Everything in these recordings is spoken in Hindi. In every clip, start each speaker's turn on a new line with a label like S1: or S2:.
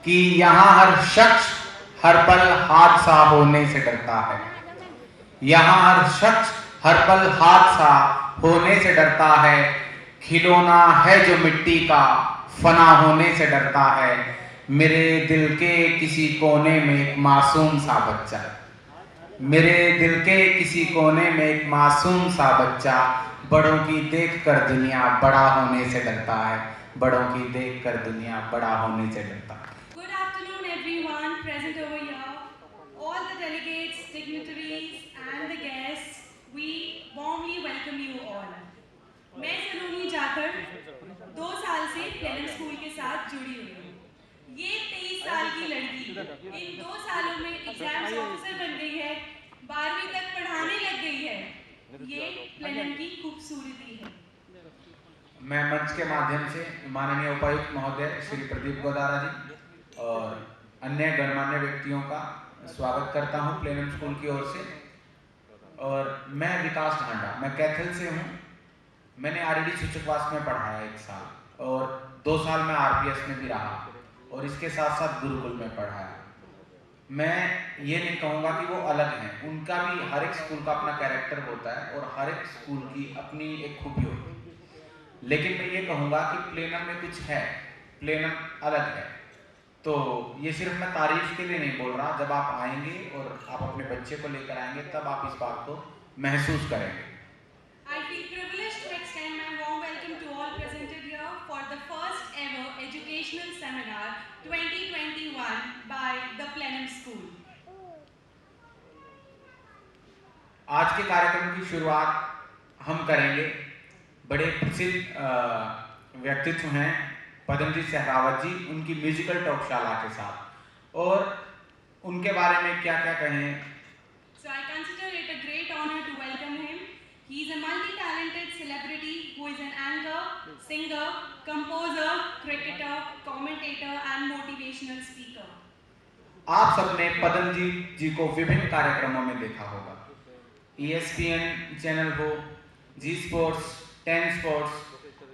S1: कि यहाँ हर शख्स हर पल हादसा होने से डरता है। यहाँ हर शख्स हर पल हादसा होने से डरता है। खिलौना है जो मिट्टी का फना होने से डरता है। मेरे दिल के किसी कोने में एक मासूम सा बच्चा, मेरे दिल के किसी कोने में एक मासूम सा बच्चा बड़ों की देखकर दुनिया बड़ा होने से डरता है। बड़ों की देखकर दुनिया बड़ा होने से डरता है।
S2: Good afternoon everyone present over here, all the delegates, dignitaries and the guests, we warmly welcome you all. मैं सलोनी जाकर 2 साल से प्लेनम स्कूल के साथ जुड़ी हुई हूँ। ये 23 साल की लड़की इन 2 सालों में एग्जाम्स ऑफिसर बन गई है, 12वीं तक पढ़ाने लग गई है। ये प्लेनम की खूबसूरती है।
S1: मैं मंच के माध्यम से माननीय उपायुक्त महोदय श्री प्रदीप गोदारा जी और अन्य गणमान्य व्यक्तियों का स्वागत करता हूं प्लेनम स्कूल की ओर से। और मैं विकास ढांडा, मैं कैथल से हूं। मैंने आरडी सूचकवास में पढ़ाया 1 साल और 2 साल में आरपीएस में भी रहा और इसके साथ साथ गुरुकुल में पढ़ाया। मैं ये नहीं कहूँगा कि वो अलग हैं, उनका भी हर एक स्कूल का अपना कैरेक्टर होता है और हर एक स्कूल की अपनी एक खूबी होती है। लेकिन मैं ये कहूँगा कि प्लेनम में कुछ है, प्लेनम अलग है। तो ये सिर्फ मैं तारीफ के लिए नहीं बोल रहा, जब आप आएंगे और आप अपने बच्चे को लेकर आएंगे तब आप इस बात को महसूस करेंगे।
S2: I feel privileged to extend my warm welcome to all presented here for the first ever educational seminar 2021 by the Plenum School.
S1: आज के कार्यक्रम की शुरुआत हम करेंगे, बड़े प्रसिद्ध व्यक्तित्व हैं पद्मजीत सहरावत जी, उनकी म्यूजिकल टॉकशाला के साथ, और उनके बारे में क्या क्या कहें।
S2: So I consider it a great honor to welcome him. He is a multi-talented celebrity who is an anchor, singer, composer, cricketer, commentator and motivational speaker.
S1: आप सबने पद्मजीत जी को विभिन्न कार्यक्रमों में देखा होगा, ESPN चैनल हो, जी स्पोर्ट्स, 10 स्पोर्ट्स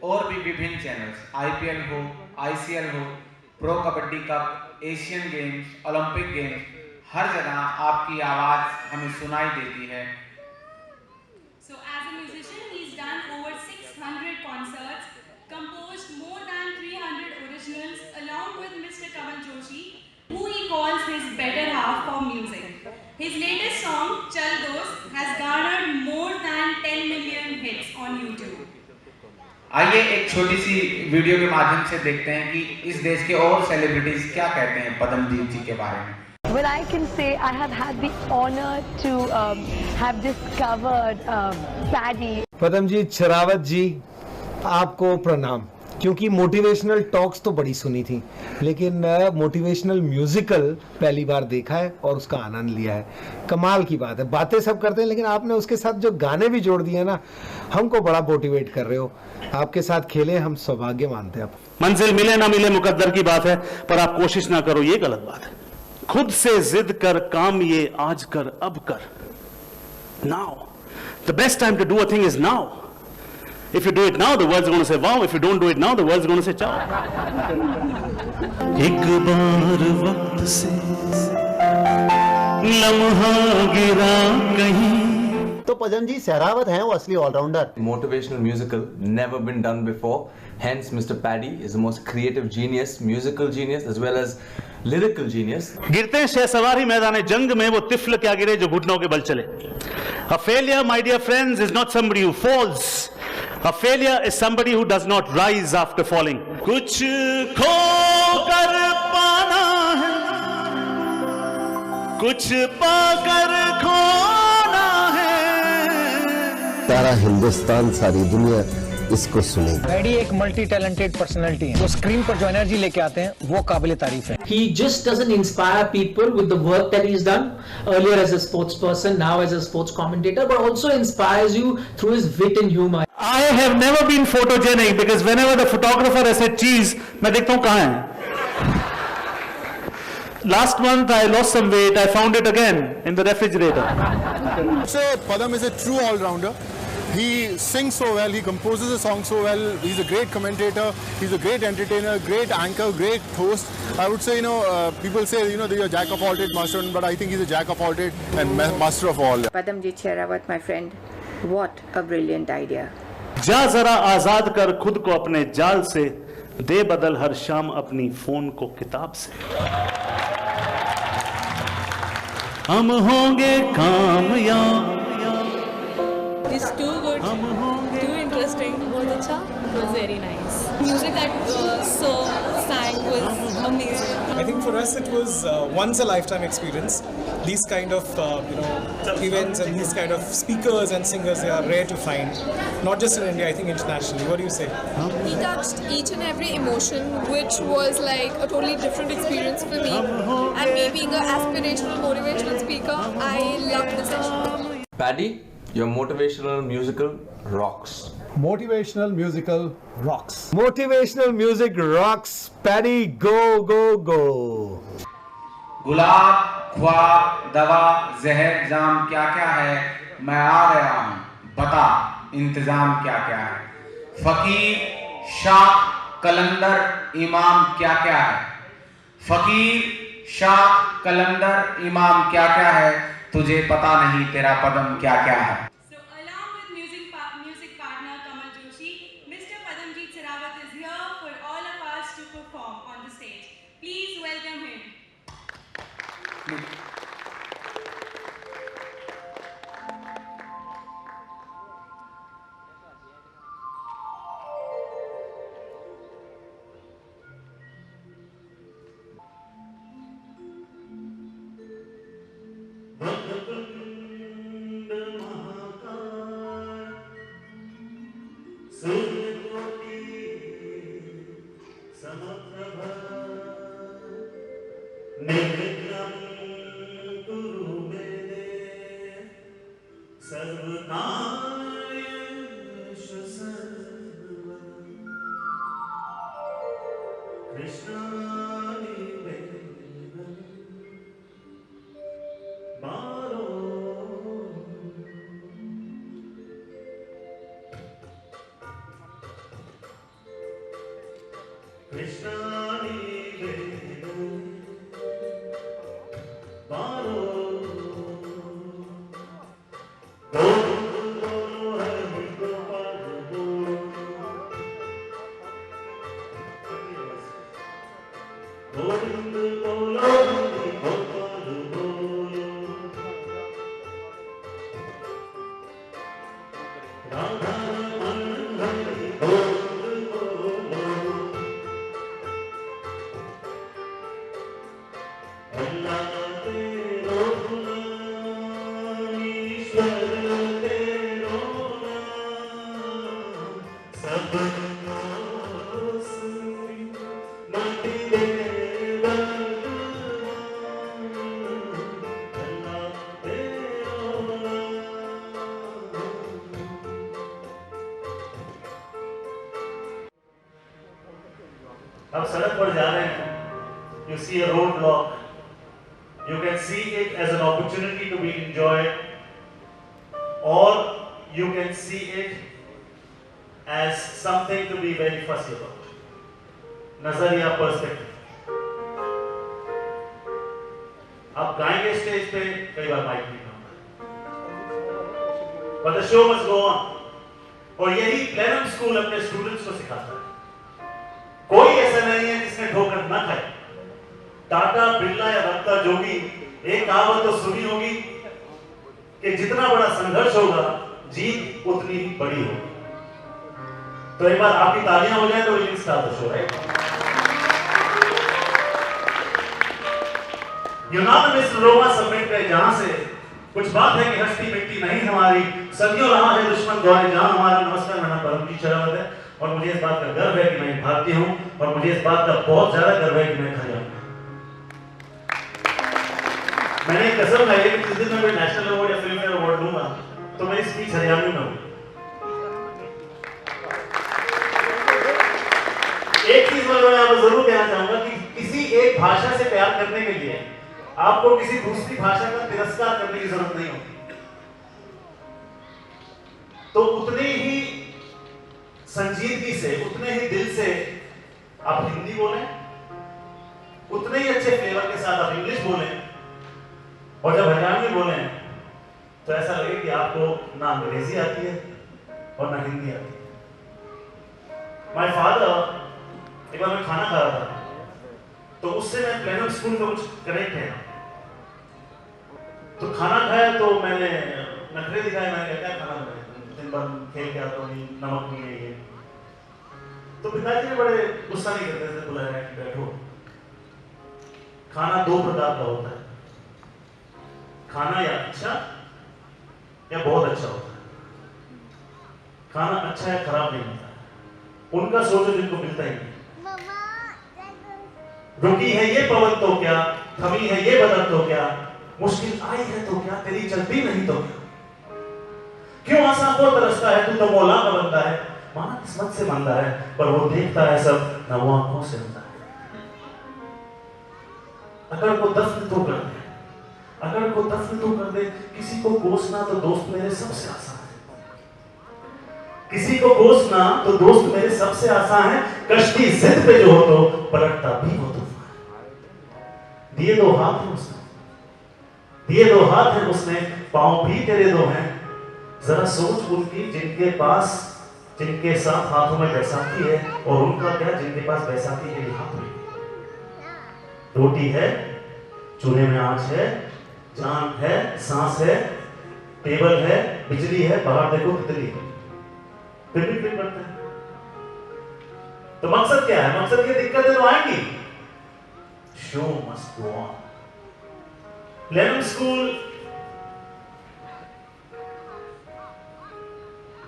S1: और भी विभिन्न चैनल्स, IPL हो, ICL हो, pro kabaddi cup, Asian games, Olympic games, हर जगह आपकी आवाज हमें सुनाई देती है।
S2: So as a musician, he's done over 600 concerts, composed more than 300 originals along with Mr. Kamal Joshi, who he calls his better half for music. His latest song, Chal Dost, has garnered more than 10 million hits on YouTube.
S1: आइए एक छोटी सी वीडियो के माध्यम से देखते हैं कि इस देश के और सेलिब्रिटीज क्या कहते हैं पद्मजीत जी के बारे में।
S3: Well, I can say I have had the honor to have discovered Paddy.
S4: पद्मजीत Sherawat जी, आपको प्रणाम, क्योंकि मोटिवेशनल टॉक्स तो बड़ी सुनी थी, लेकिन मोटिवेशनल म्यूजिकल पहली बार देखा है और उसका आनंद लिया है। कमाल की बात है, बातें सब करते हैं लेकिन आपने उसके साथ जो गाने भी जोड़ दिए ना, हमको बड़ा मोटिवेट कर रहे हो। आपके साथ खेले, हम सौभाग्य मानते हैं।
S5: मंजिल मिले ना मिले मुकद्दर की बात है, पर आप कोशिश ना करो ये गलत बात है। खुद से जिद कर काम ये आज कर अब कर, now the best time to do a thing is now. If you do it now, the world's going to say wow. If you don't do it now, the world's going to say ciao. एक बार वक्त से लम्हा गिरा कहीं।
S6: तो पद्मजीत सहरावत हैं वो असली allrounder.
S7: Motivational musical, never been done before. Hence, Mr. Paddy is the most creative genius, musical genius, as well as lyrical genius.
S5: गिरते हैं शहसवारी मैदान जंग में वो तिफल क्या गिरे जो घुटनों के बल चले। A failure, my dear friends, is not somebody who falls. A failure is somebody who does not rise after falling. कुछ खो कर पाना है, कुछ पाकर खोना है।
S8: सारा हिंदुस्तान, सारी दुनिया इसको सुनेगी।
S9: पैडी एक मल्टी टैलेंटेड पर्सनालिटी है, जो स्क्रीन पर जो एनर्जी लेके आते हैं वो काबिले तारीफ है।
S10: He just doesn't inspire people with the work that he's done earlier as a sports person, now as a sports commentator, but also inspires you through his wit and humor.
S5: I have never been photogenic because whenever the photographer has said cheese, मैं देखता हूँ कहाँ है। Last month I lost some weight. I found it again in the refrigerator.
S11: So Padam is a true all-rounder. He sings so well, he composes a song so well, he's a great commentator, he's a great entertainer, great anchor, great host. I would say, people say, that you're a jack of all trades, master, but I think he's a jack of all trades and master of all.
S12: Padamjit Sehrawat, my friend, what a brilliant idea.
S5: जा जरा आजाद कर खुद को अपने जाल से, दे बदल हर शाम अपनी फोन को किताब से। हम होंगे कामयाब।
S13: It's too good, too interesting. बहुत अच्छा, it was very nice. Music that sang was amazing.
S14: I think for us it was once a lifetime experience. These kind of events and these kind of speakers and singers, they are rare to find. Not just in India, I think internationally. What do you say?
S13: He touched each and every emotion, which was like a totally different experience for me. And me being an aspirational, motivational speaker, I loved the session.
S7: Paddy, your motivational musical rocks.
S4: Motivational musical rocks. Motivational music rocks. Paddy, go, go, go.
S1: गुलाब, ख्वाब, दवा, जहर, जाम क्या क्या है, मैं आ गया हूँ, बता इंतजाम क्या क्या है। फकीर, शाख, कलंदर, इमाम क्या क्या है। फकीर, शाख, कलंदर, इमाम क्या क्या है, तुझे पता नहीं तेरा पदम क्या क्या है।
S2: So along with music partner Kamal Joshi, Mr. Padamjit Sehrawat is here for all of us to perform on the stage. Please welcome him.
S5: आप सड़क पर जा रहे हैं, you see a roadblock, you can see it as an opportunity to be enjoyed, or you can see it as something to be very fussy about. नजरिया, पर्सपेक्टिव। आप गाएंगे स्टेज पे, कई बार माइक नहीं होगा, but the show must go on. और यही प्लेनम स्कूल अपने स्टूडेंट्स को सिखाता है। कोई ऐसा नहीं है जिसने ठोकर न खाए। टाटा, बिरला या दत्ता जोगी, एक कहावत तो सुनी होगी कि जितना बड़ा संघर्ष होगा, जीत उतनी ही बड़ी होगी। तो एक बार आपकी तालियां हो जाए तो will start the show, right? Unanimous Roma submit है, जहां से कुछ बात है कि हस्ती मिट्टी नहीं हमारी, सदियों रहा है दुश्मन दौरे जहां हमारा। नमस्कार, मेरा नाम परमजीत शेरावत है और मुझे इस बात का गर्व है कि मैं भारतीय हूं और मुझे इस बात का बहुत ज्यादा गर्व है कि मैं खड़िया हूं। मैंने एक कसम खाई है कि जिस दिन मैं कोई नेशनल अवार्ड या फिल्म फेयर अवार्ड लूंगा तो मेरी स्पीच हरियाणवी में होगी। एक चीज मैं यहाँ पर जरूर कहना चाहूंगा कि किसी एक भाषा से प्यार करने के लिए आपको किसी दूसरी भाषा का तिरस्कार करने की जरूरत नहीं होती। तो उतने ही संजीदगी से, उतने ही दिल से आप हिंदी बोलें, उतने ही अच्छे फ्लेवर के साथ आप इंग्लिश बोलें, और जब हरियाणवी बोलें तो ऐसा लगे कि आपको ना अंग्रेजी आती है और ना हिंदी आती है। माय फादर, एक बार मैं खाना खा रहा था, तो उससे मैं प्लेनम स्कूल का कुछ कनेक्ट है, तो खाना खाया तो मैंने नखरे दिखाए, मैंने क्या खाना बनाया, दिन भर खेल के आता हूँ, नमक नहीं है ये। तो पिताजी ने बड़े गुस्सा नहीं करते थे, बुलाया कि बैठो। खाना दो प्रकार का होता है, खाना या अच्छा या बहुत अच्छा होता है। खाना अच्छा या खराब नहीं होता है, उनका सोचो जिनको मिलता ही नहीं। रुकी है ये पवन तो क्या, थमी है ये बदन तो क्या, मुश्किल आई है तो क्या, तेरी चलती नहीं तो क्या, क्यों आसा को तरसता है, तू तो मौला का बंदा है, माना किस्मत से मंदा है, पर वो देखता है सब ना वो आंखों से अंधा है। अकड़ को दफन तो कर दे, अकड़ को दफन तो कर दे, किसी को कोसना तो दोस्त मेरे सबसे आसान है, किसी को कोसना तो दोस्त मेरे सबसे आसान है, कश्ती जिद पे जो हो तो पलटता भी हो तूफान। दिए दो हाथ है उसने, दिए दो हाथ है उसने, पांव भी तेरे दो हैं, जरा सोच उनकी जिनके पास, जिनके साथ हाथों में बैसाखी है, और उनका क्या जिनके पास बैसाखी के हाथ में। रोटी है, चूल्हे में आंच है, जान है, सांस है, टेबल है, बिजली है, बाहर देखो तितली है, फिर भी क्लिक करते हैं। तो मकसद क्या है? मकसद ये दिक्कतें तो आएंगी, show must go on. Plenum school,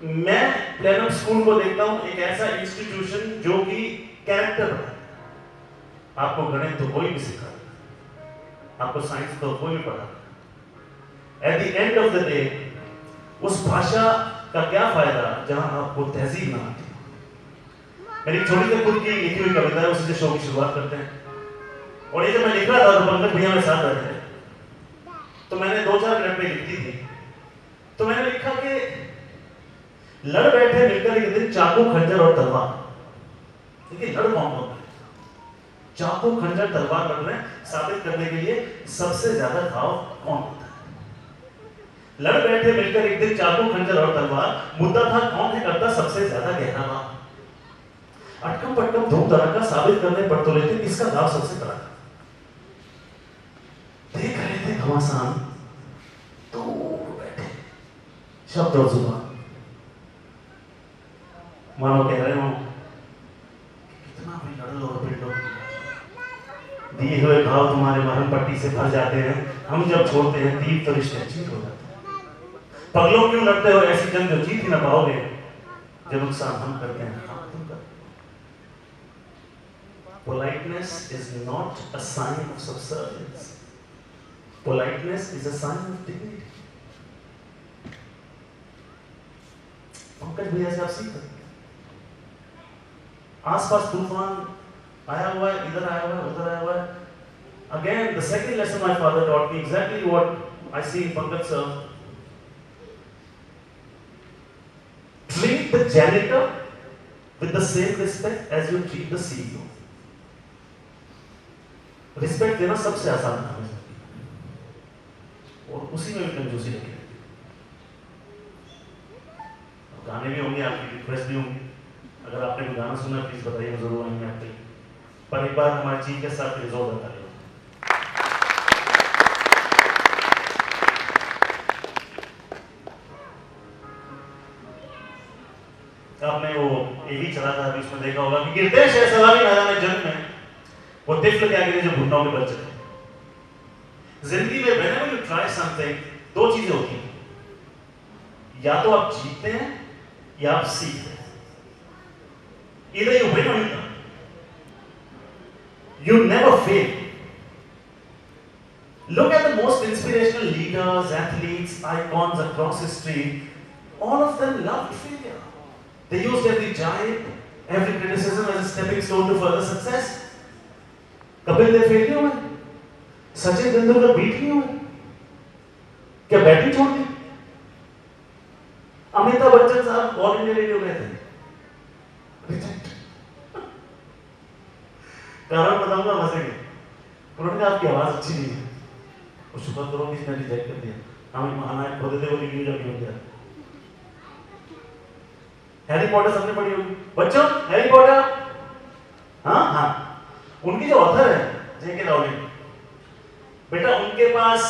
S5: मैं प्लेनम स्कूल को देखता हूं एक ऐसा इंस्टीट्यूशन जो कि कैरेक्टर है। आपको गणित तो कोई भी सिखा, आपको साइंस तो कोई भी पढ़ा, at the end of the day उस भाषा का क्या फायदा जहां आपको तहजीब ना आती। मेरी छोटी सी खुद की लिखी हुई कविता है, उसी से शो की शुरुआत करते हैं। और ये जब मैं लिख रहा था तो पंकज भैया मेरे साथ बैठे थे, तो मैंने 2-4 मिनट में लिखती थी, तो मैंने लिखा कि लड़ बैठे मिलकर एक दिन चाकू खंजर और तलवार। देखिए लड़ कौन होता है? चाकू खंजर तलवार लड़ रहे हैं, साबित करने के लिए सबसे ज्यादा घाव कौन होता है। लड़ बैठे मिलकर एक दिन चाकू खंजर और तलवार, मुद्दा था कौन है करता सबसे ज्यादा गहरा वार। अटकम पटकम धूम धड़का साबित करने पड़ तो लेते किसका घाव सबसे बड़ा। देख रहे थे घमासान दूर बैठे शब्द और जुबान, मानो कह रहे हो कितना भी लड़ लो और पिट लो, दिए हुए घाव तुम्हारे मरहम पट्टी से भर जाते हैं, हम जब छोड़ते हैं तीर तो रिश्ते चीत हो जाते हैं। पगलों क्यों लड़ते हो ऐसी जंग जो जीत ही ना पाओगे, जब नुकसान हम करते हैं हम तुम करते। Politeness is not a sign of subservience. Politeness is a sign of dignity. Pankaj भैया से आप सीख सकते हैं। आसपास तूफान आया हुआ है, इधर आया हुआ है, उधर आया हुआ है। Again, the second lesson my father taught me exactly what I see in Pankaj sir. Treat the janitor with the same respect as you treat the CEO. Respect देना सबसे आसान काम है, और उसी में भी कंजूसी रखी। गाने भी होंगे, आपकी रिक्वेस्ट भी होंगी, अगर आपने कोई गाना सुना प्लीज बताइए, जरूर आएंगे आपके। पर एक बार हमारे चीफ के साथ रिजॉल्व बता रहे हो। आपने वो एवी चला था अभी, उसमें देखा होगा कि गिरते शहसवारी मैदान जंग में वो तिफल क्या गिरे जो घुटनों के बल चले। जिंदगी में whenever you try something, दो चीजें होती हैं, या तो आप जीतते हैं या आप सीखते हैं। Either you win or you learn. You never fail. Look at the most inspirational leaders, athletes, icons across history. All of them loved failure. They used every giant, every criticism as a stepping stone to further success. Kapil Dev fail नहीं हुए, सचिन तेंदुलकर बीट नहीं हुए, क्या बैटिंग छोड़ दी?
S15: अमिताभ बच्चन साहब ऑल इंडिया रेडियो गए थे, कारण बताऊंगा, हंसेंगे। उन्होंने कहा आपकी आवाज अच्छी नहीं है, और शुक्र करो किसने रिजेक्ट कर दिया, हमें हमारे खोदे थे वो रिव्यू जब हो गया। हैरी पॉटर सबने पढ़ी होगी बच्चों, हैरी पॉटर, हाँ हाँ, उनकी जो ऑथर है जेके राउलिंग, बेटा उनके पास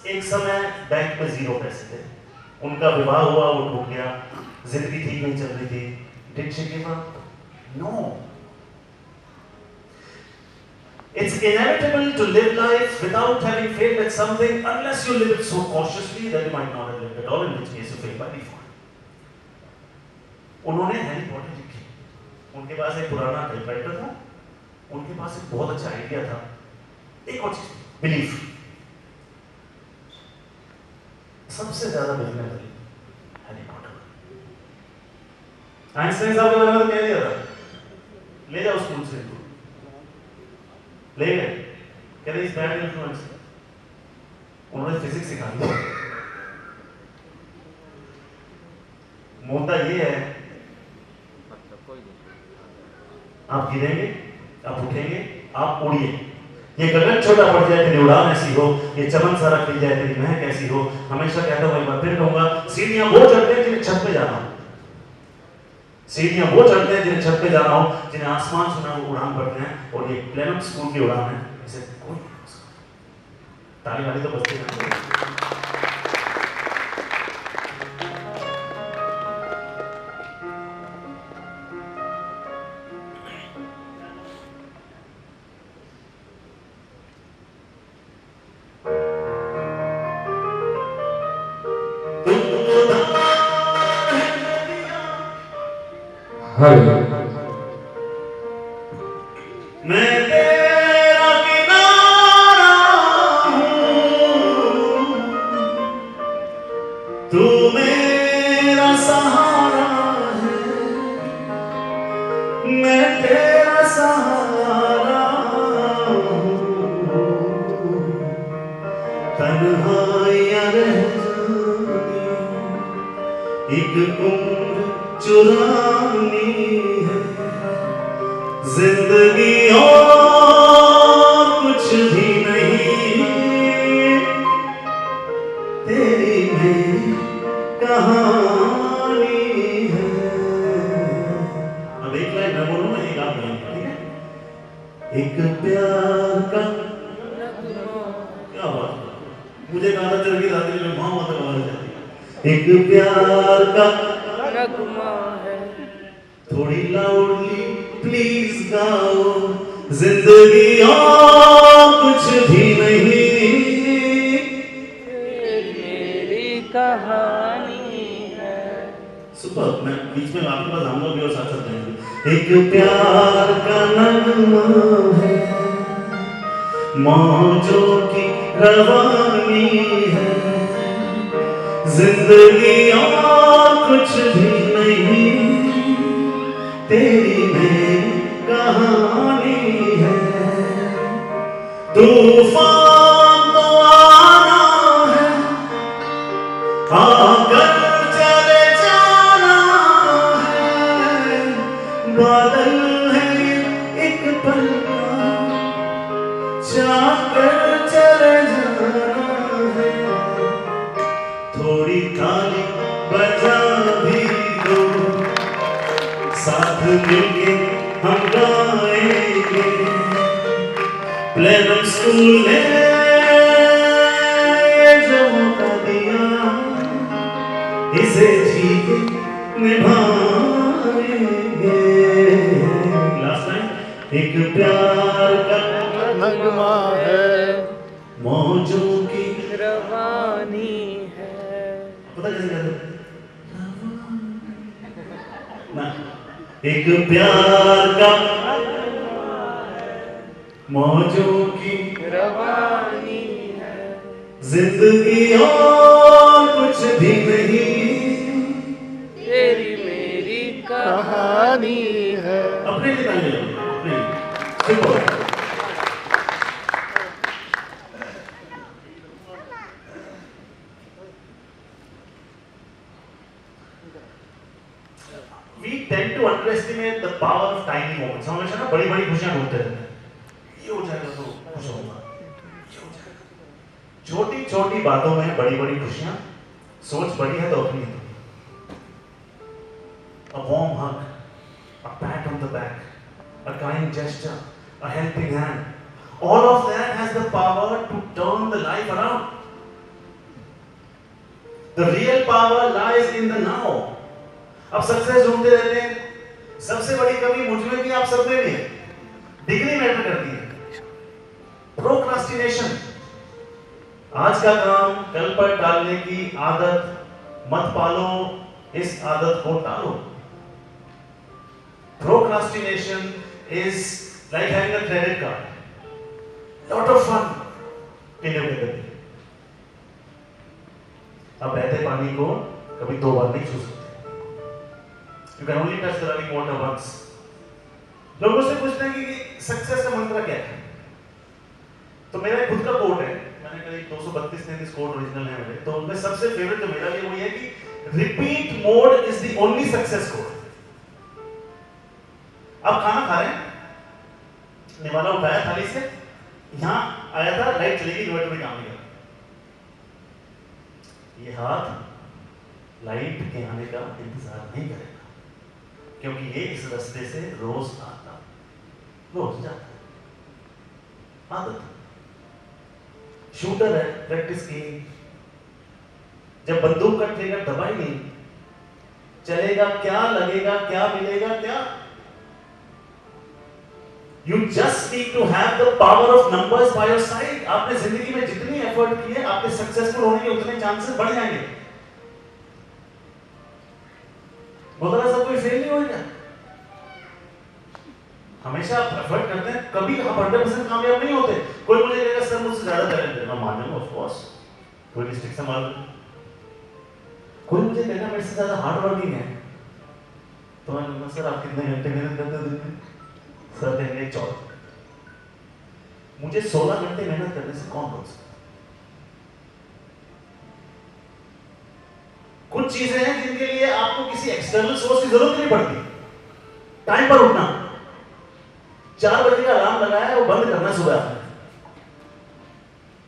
S15: एक समय बैंक में 0 पैसे थे, उनका विवाह हुआ, वो टूट गया, जिंदगी ठीक नहीं चल रही थी, did she give up? No. It's inevitable to live life without having failed at something unless you live it so cautiously that you might not have lived at all, in which case you fail by default. उन्होंने हैरी पॉटर लिखी, उनके पास एक पुराना टाइपराइटर था, उनके पास एक बहुत अच्छा आइडिया था, एक और चीज, बिलीफ। सबसे ज्यादा बिलीव वाली हैरी पॉटर। आइंस्टाइन साहब के बारे में क्या दिया था, ले जाओ स्कूल से, ले गए, कहते इस बैड इन्फ्लुएंस, उन्होंने फिजिक्स सिखा दिया। मुद्दा ये है, आप गिरेंगे, आप उठेंगे, आप उड़िए। ये गगन छोटा पड़ जाए तेरी उड़ान ऐसी हो, ये चमन सारा खिल जाए तेरी महक ऐसी हो। हमेशा कहता हूं, एक बार फिर कहूंगा, सीढ़ियां वो चढ़ते हैं जिन्हें छत पे जाना हो, सीढ़ियां वो चढ़ते हैं जिन्हें छत पे जाना हो, जिन्हें आसमान सुना वो उड़ान भरते हैं, और ये प्लेनम स्कूल की उड़ान है, इसे कोई नहीं रोक सकता। ताली वाली तो बजती है। मैं तेरा किनारा हूँ, तू मेरा सहारा है, मैं तेरा सहारा हूँ, तन्हाइयाँ रह जानी, एक उम्र चुरानी है, जिंदगी और कुछ भी नहीं, तेरी मेरी कहानी है। अब एक लाइन मैं बोलूं, मैं एक आप गाएंगे, ठीक है? एक प्यार का क्या बात, मुझे गाना चल गई रात में, माँ मतलब आवाज जाती है। एक प्यार का है, थोड़ी लाउडली प्लीज गाओ, जिंदगी और कुछ भी नहीं, मेरी कहानी है। सुपर, मैं बीच में आपके पास आऊंगा भी और साथ साथ गाएंगे। एक प्यार का नगमा है, मौजों की रवानी है, जिंदगी और कुछ भी नहीं, तेरी मेरी कहानी है। तूफान तो आना है, आकर चले जाना है, बादल है एक पल का, जाकर चले जाना है, थोड़ी ताली बजा भी दो, साथ मिलके हम गाएंगे, प्लेनम स्कूल ने जो मौका दिया, इसे जी के निभाएंगे। लास्ट टाइम, एक प्यार का नगमा है, मौजों की रवानी है। पता कैसे कहते हैं? एक प्यार का मौजों की रवानी है, जिंदगी और कुछ भी नहीं, तेरी मेरी कहानी है। अपने लिए ताली बजाओ, अपने लिए। Power of tiny moments. हम हमेशा ना बड़ी बड़ी खुशियां ढूंढते रहते हैं, ये हो जाएगा तो खुश होऊंगा, ये हो जाएगा। छोटी छोटी बातों में बड़ी बड़ी खुशियां, सोच बड़ी है तो अपनी है। A warm hug, a pat on the back, a kind gesture, a helping hand, all of that has the power to turn the life around. The real power lies in the now. अब सक्सेस ढूंढते रहते हैं, सबसे बड़ी कमी मुझ में भी आप सब में भी है, डिग्री मैटर करती है। प्रोक्रास्टिनेशन, आज का काम कल पर टालने की आदत मत पालो, इस आदत को टालो। Procrastination is like having a credit card. Lot of fun till you get it. अब बहते पानी को कभी दो बार नहीं छू सकते। You can only touch the running water once. लोग मुझसे पूछते हैं कि सक्सेस का मंत्र क्या है? तो मेरा खुद का कोट है, मैंने करीब 232 कोट ओरिजिनल है मेरे, तो उनमें सबसे फेवरेट जो मेरा लिए वो ये कि repeat mode is the only success code. अब खाना खा रहे हैं, निवाला उठाया थाली से, यहां आया था, लाइट चलेगी, इन्वर्टर में काम नहीं कर, ये हाथ लाइट के आने का इंतजार नहीं करेगा, क्योंकि ये इस रास्ते से रोज आता, रोज जाता है, आदत। शूटर है, प्रैक्टिस की, जब बंदूक का ट्रिगर दबाई नहीं, चलेगा क्या, लगेगा क्या, मिलेगा क्या? You just need to have the power of numbers by your side. आपने जिंदगी में जितनी एफर्ट की है, आपके सक्सेसफुल होने के उतने चांसेस बढ़ जाएंगे। बोला सब कोई फेल नहीं होगा। हमेशा आप एफर्ट करते हैं, कभी आप 100% कामयाब नहीं होते। कोई मुझे कहेगा सर मुझसे ज्यादा टैलेंट है, मैं मान लूंगा ऑफ कोर्स, कोई डिस्ट्रिक्ट संभाल लूं। कोई मुझे कहेगा मेरे से ज्यादा हार्ड वर्किंग है, तो मैं कहूंगा सर आप कितने घंटे मेहनत करते हैं दिन में? सर कहेंगे 14। मुझे 16 घंटे मेहनत करने से कौन रोक सकता? कुछ चीजें हैं जिनके लिए आपको किसी एक्सटर्नल सोर्स की जरूरत नहीं पड़ती। टाइम पर उठना, 4 बजे का अलार्म लगाया वो बंद करना सुबह,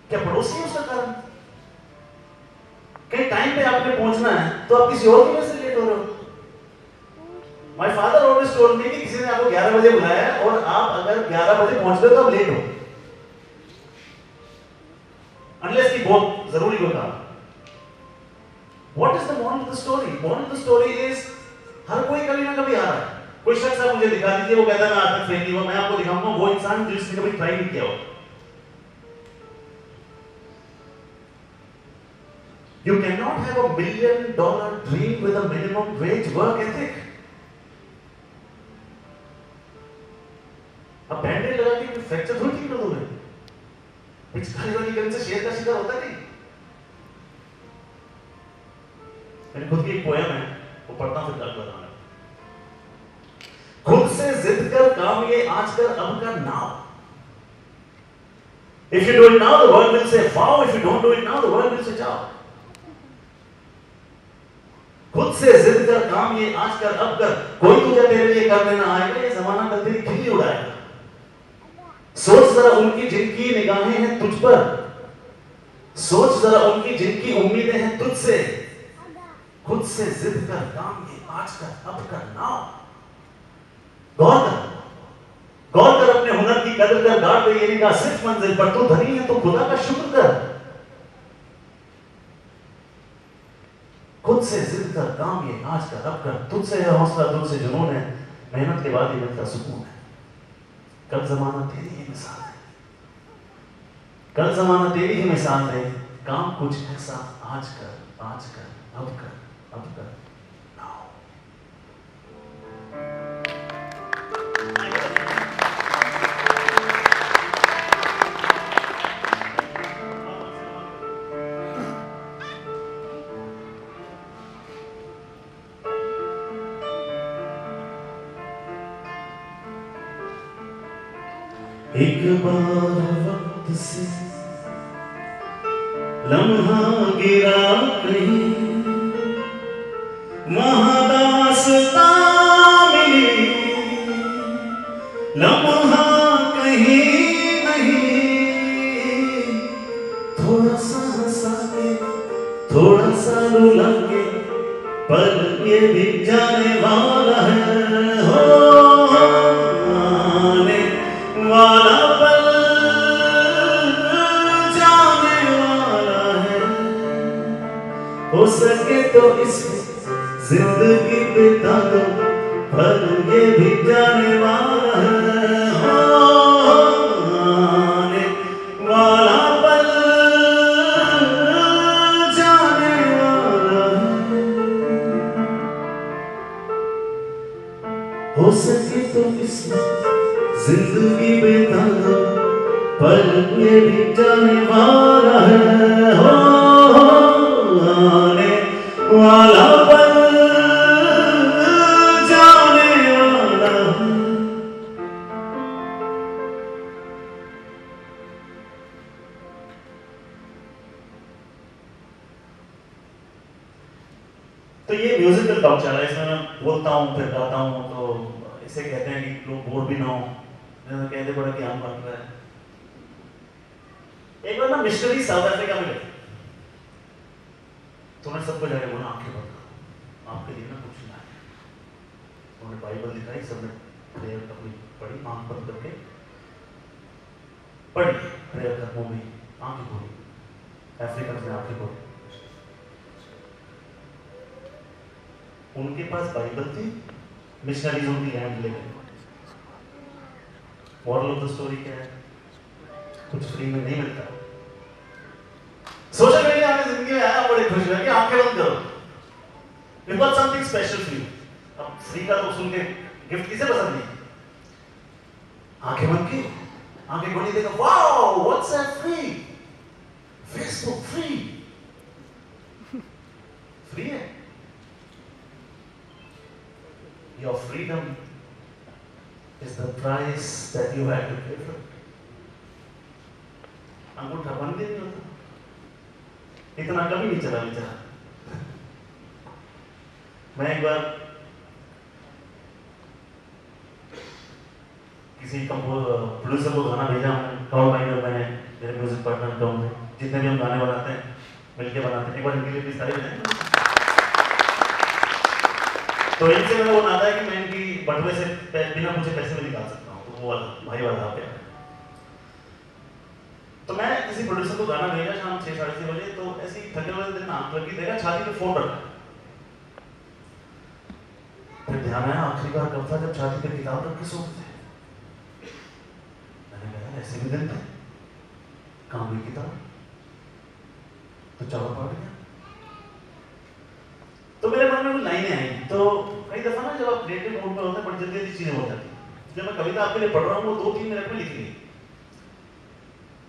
S15: क्या पड़ोसी है उसका कारण? कहीं टाइम पे आपने पहुंचना है तो आप किसी और की वजह से लेट हो रहे हो। My father always told me कि किसी ने आपको 11 बजे बुलाया है और आप अगर 11 बजे पहुंच रहे हो तो आप लेट हो, unless कि बहुत जरूरी कोई काम। What is the moral of the story? Moral of the story is हर कोई कभी ना कभी आ रहा है। कोई शख्स आप मुझे दिखा दीजिए, वो कहता है मैं आज तक फेल नहीं हुआ, मैं आपको दिखाऊंगा वो इंसान जिसने कभी ट्राई नहीं किया हो। You cannot have $1 million dream with a minimum wage work ethic. अब बैंडेज लगा के फ्रैक्चर थोड़ी ठीक कर दोगे, पिचकारी वाली गन से शेर का शिकार होता नहीं। मेरी खुद की एक पोएम है, वो पढ़ता हूं फिर बता रहा हूं। खुद से जिद कर काम ये आज कर अब कर now. If you do it now, the world will say wow. If you don't do it now, the world will say ciao. खुद से जिद कर काम ये आज कर अब कर, कोई तुझे तेरे लिए कर लेना आएगा, ये जमाना कल तेरी खिल्ली उड़ाएगा। सोच जरा उनकी जिनकी निगाहें हैं तुझ पर, सोच जरा उनकी जिनकी उम्मीदें हैं तुझसे, खुद से जिद कर काम ये आज कर अब कर नाउ। गौर कर अपने हुनर की कदर कर, गाड़ दे ये निगाह सिर्फ मंजिल पर, तू धनी है तो खुदा का शुक्र कर। खुद से जिद कर काम ये आज कर अब कर, तुझसे है हौसला तुझसे जुनून है, मेहनत के बाद ही मिलता सुकून है। कल जमाना तेरी ही मिसाल है, कल जमाना तेरी ही मिसाल है, काम कुछ ऐसा आज कर अब कर नाउ। एक बार वक्त से लम्हा गिरा कहीं, महादासता मिली लम्हा कहीं नहीं, थोड़ा सा हंसा के, थोड़ा सा रुला के, पर ये भी जाने वाला है, हो आने वाला पल जाने वाला है। हो सके तो इस जिंदगी बिता दो, पर ये भी जाने वाला है, हो आने वाला पल जाने वाला है। हो सके तो इसमें जिंदगी बिता दो, पर ये भी जाने वाला है, हो आने वाला पल जाने वाला है। तो ये म्यूजिकल टॉक चल रहा है, इसमें मैं बोलता हूँ फिर गाता हूँ, तो इसे कहते हैं कि लोग बोर भी ना हो, कहते बड़ा ज्ञान बांट रहा है। एक बार ना मिशनरी साउथ अफ्रीका में गए, तो उन्होंने सबको जाके बोला आंखें बंद करो, आपके लिए ना कुछ ना है। उन्होंने बाइबल दिखाई, सबने प्रेयर अपनी पढ़ी, आंख बंद करके पढ़ी, प्रेयर कर मुंह में आंखें खोली, अफ्रीकन में आंखें खोली। उनके पास बाइबल थी, मिशनरीज उनकी लैंड ले गए। मॉरल ऑफ द स्टोरी क्या है? कुछ फ्री में नहीं मिलता। सोशल मीडिया आपने जिंदगी में आया, बड़े खुश हुए कि आंखें बंद करो, we got something special for you. अब फ्री का तो सुन के गिफ्ट किसे पसंद नहीं? आंखें बंद की, आंखें खोली, देखा wow WhatsApp free, Facebook free, free है। Your freedom is the price that you had to pay for it. अंगूठा बंद भी नहीं होता, इतना कभी नहीं चला बेचारा। मैं एक बार किसी प्रोड्यूसर को गाना भेजा, टॉम माइनर मैंने, मेरे म्यूजिक पार्टनर टॉम में, जितने भी हम गाने बनाते हैं मिलके बनाते हैं, एक बार इनके लिए भी सारे बनाए। तो इनसे मैंने वो नाता है कि मैं इनकी बटुए से बिना पूछे पैसे में निकाल सकता हूँ, तो वो वाला भाई वाला आप है। तो मैं किसी प्रोड्यूसर को गाना भेजा शाम 6 साढ़े 6 बजे, तो ऐसे ही थके हुए दिन आंख लगी, देखा छाती पे फोन रखा। फिर ध्यान आया आखिरी बार कब था जब छाती पे किताब रख के सोते थे। मैंने कहा ऐसे भी दिन थे, कहाँ गई किताब? तो चावल पड़ गया। तो मेरे मन में वो लाइनें आई। तो कई दफा ना जब आप क्रिएटिव मोड में होते हैं, बड़ी जल्दी जल्दी चीजें हो जाती हैं। जब मैं कविता आपके लिए पढ़ रहा हूँ, वो 2-3 मिनट में लिख ली।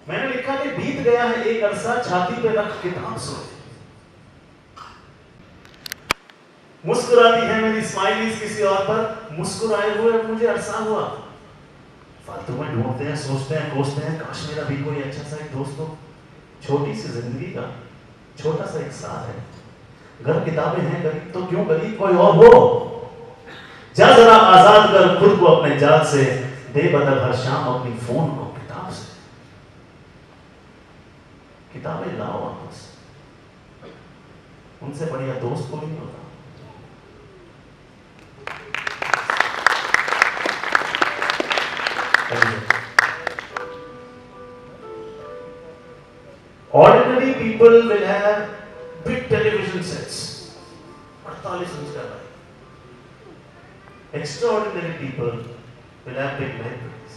S15: मैंने लिखा कि बीत गया है एक अरसा, छाती पे रख किताब सोए, मुस्कुराती है मेरी स्माइलीज किसी और पर, मुस्कुराए हुए अब मुझे अरसा हुआ। फालतू में ढूंढते हैं, सोचते हैं, कोसते हैं, काश मेरा भी कोई अच्छा सा एक दोस्त हो। छोटी सी जिंदगी का छोटा सा एक साथ है, घर किताबें हैं गरीब तो क्यों गरीब कोई और हो। जा जरा आजाद कर खुद को अपने जाल से, दे बदल हर शाम अपनी फोन को किताब से। किताबें लाओ वापस, उनसे बढ़िया दोस्त कोई नहीं होता। Ordinary people will have big television sets, 48 inch का भाई। Extraordinary people will have big libraries.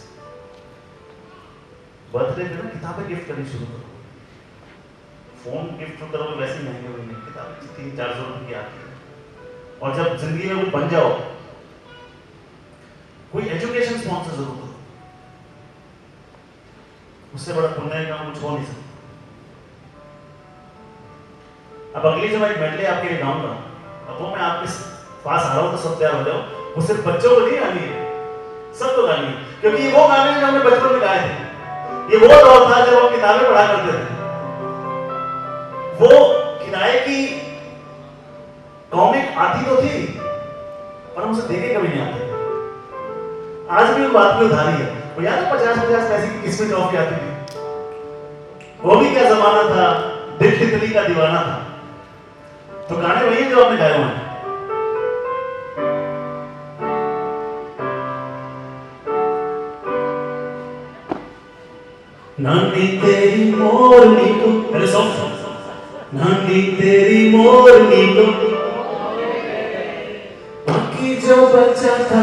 S15: Birthday पे ना किताबें गिफ्ट करनी शुरू करो। फोन गिफ्ट करो तो वैसे महंगे होंगे, किताबें 300-400 रुपए की आती है। और जब जिंदगी में कुछ बन जाओ, कोई एजुकेशन स्पॉन्सर जरूर करो, उससे बड़ा पुण्य का कुछ हो नहीं सकता। अब अगली जब एक मेडले आपके लिए गाऊंगा, अब वो मैं आपके पास आ रहा हूं तो सब तैयार हो जाओ। वो सिर्फ बच्चों को नहीं गानी है, सबको गानी है, क्योंकि ये वो गाने जो हमने बचपन में गाए थे। ये वो दौर था जब हम किताबें पढ़ा करते थे। वो किराए की कॉमिक आती तो थी, पर हम उसे देखे कभी नहीं आते। आज भी बात की उधारी है। वो याद है 50-50 पैसे की किस्में टॉप के आती थी, वो भी क्या जमाना था, दिल तितली का दीवाना था। तो गाने वही हैं जो आपने गाए हुए हैं। नानी तेरी मोरनी को, अरे सॉन्ग, नानी तेरी मोरनी को बाकी जो बचा था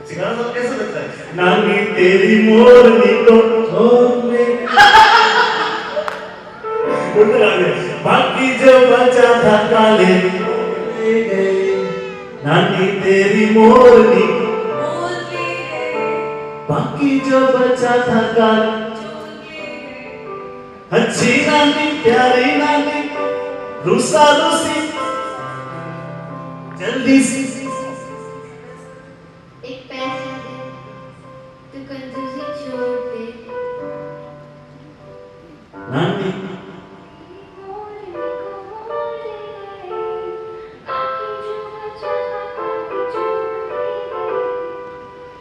S15: सिंगारा सब कैसे लगता है? नानी तेरी मोरनी को बाकी जो बचा था काले नानी तेरी मोरनी बाकी जो बचा था काल अच्छी नानी प्यारी नानी रूसा रूसी जल्दी सी
S16: एक पैसा दे तू कंजूसी छोड़ दे
S15: नानी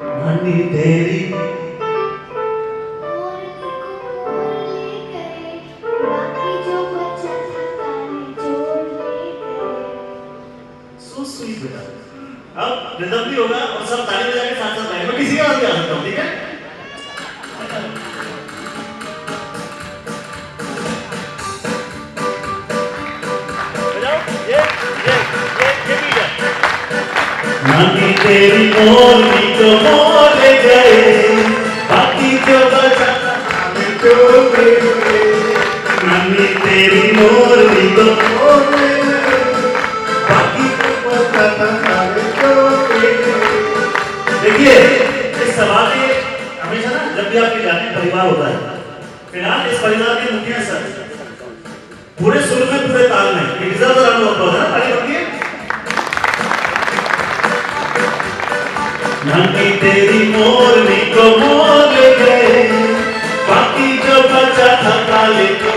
S15: नानी तेरी अब रिदम भी होगा और सब ताली बजा के साथ साथ गाएंगे। मैं किसी के पास भी आ सकता हूँ, ठीक है? नानी तेरी मोरनी को मोर ले गए बाकी जो बचा हमें छोड़ गए। नानी तेरी मोरनी को मोर ले गए बाकी जो बचा हमें छोड़ गए। देखिए इस सवाल के हमेशा ना जब भी आपके जाने परिवार होता है, फिलहाल इस परिवार के मुखिया सर पूरे सुर में पूरे ताल में एक रिजर्व राउंड ऑफ अप्लॉज है ना, ताली बजाइए। नानी तेरी मोरनी को मोर ले गए बाकी जो बचा था काले को।